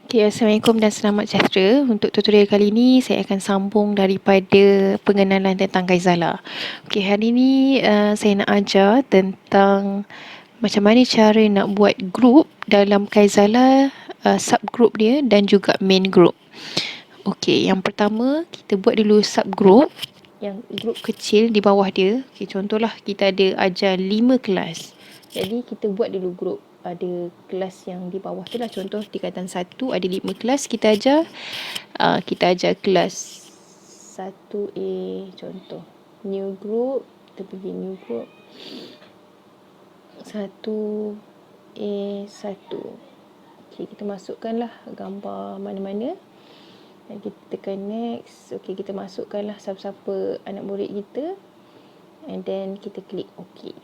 Okay, Assalamualaikum dan selamat sejahtera. Untuk tutorial kali ini, saya akan sambung daripada pengenalan tentang Kaizala. Okay, hari ini saya nak ajar tentang macam mana cara nak buat group dalam Kaizala, subgroup dia dan juga main group. Okay, yang pertama, kita buat dulu subgroup, yang group kecil di bawah dia. Okay, contohlah kita ada ajar 5 kelas. Jadi, kita buat dulu group. Ada kelas yang di bawah tu lah, contoh tingkatan 1 ada 5 kelas kita ajar. Kita ajar kelas 1A, contoh new group, kita pergi new group 1A1. Okay, kita masukkanlah gambar mana-mana dan kita tekan next. Okay, kita masukkanlah siapa-siapa anak murid kita and then kita klik OK.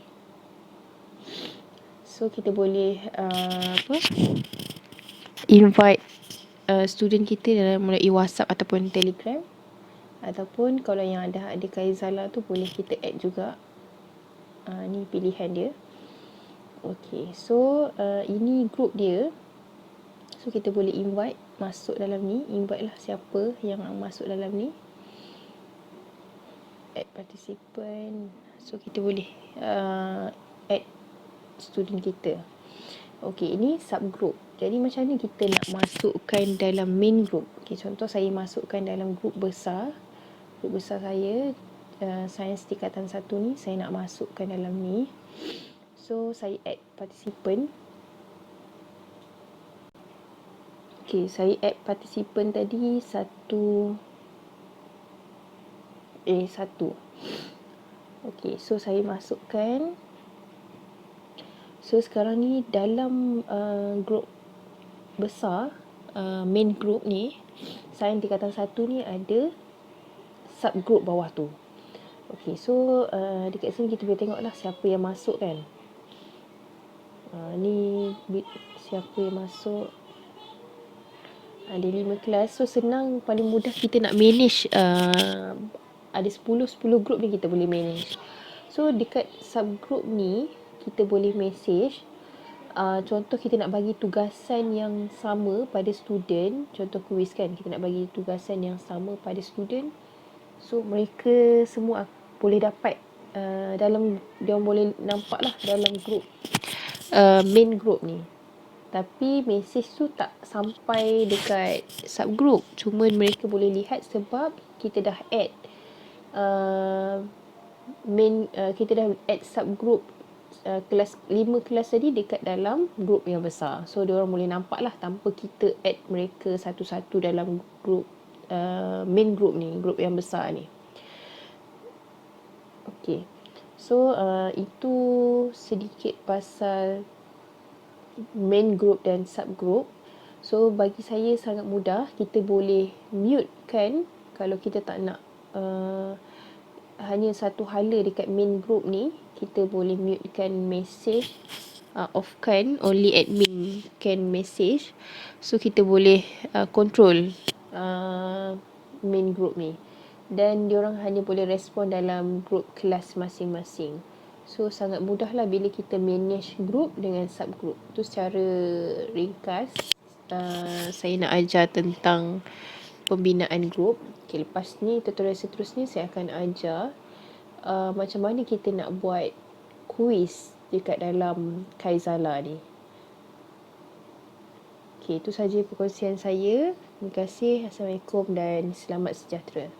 So kita boleh invite student kita dalam melalui WhatsApp ataupun Telegram, ataupun kalau yang ada Kaizala tu boleh kita add juga. Ni pilihan dia. Okay, so ini group dia. So kita boleh invite masuk dalam ni. Invite lah siapa yang masuk dalam ni. Add participant. So kita boleh add student kita. Okey, ini subgroup. Jadi macam mana kita nak masukkan dalam main group? Okey, contoh saya masukkan dalam group besar. Group besar saya sains tingkatan 1 ni saya nak masukkan dalam ni. So saya add participant. Okey, saya add participant tadi 1. Okey, so saya masukkan. So sekarang ni dalam group besar, main group ni, sains tingkatan 1 ni ada subgroup bawah tu. Okey, so dekat sini kita boleh tengoklah siapa yang masuk kan. Ni siapa yang masuk. Ada 5 kelas. So senang, paling mudah kita nak manage. Ada 10 group ni kita boleh manage. So dekat subgroup ni kita boleh message. Contoh kita nak bagi tugasan yang sama pada student. Contoh kuis kan, kita nak bagi tugasan yang sama pada student. So mereka semua boleh dapat dalam, dia boleh nampak lah dalam group main group ni. Tapi message tu tak sampai dekat subgroup. Cuma mereka boleh lihat sebab kita dah add kita dah add subgroup kelas 5 kelas tadi dekat dalam group yang besar. So diorang boleh nampak lah tanpa kita add mereka satu-satu dalam group main group ni, group yang besar ni. Okay, so itu sedikit pasal main group dan subgroup. So bagi saya sangat mudah. Kita boleh mute kan kalau kita tak nak hanya satu hala dekat main group ni. Kita boleh mute kan message, off kan only admin can message. So kita boleh control main group ni, dan diorang hanya boleh respon dalam group kelas masing-masing. So sangat mudah lah bila kita manage group dengan subgroup. Itu secara ringkas saya nak ajar tentang pembinaan group. Okay, lepas ni tutorial seterusnya saya akan ajar macam mana kita nak buat kuis dekat dalam Kaizala ni. Okay, itu sahaja perkongsian saya. Terima kasih. Assalamualaikum dan selamat sejahtera.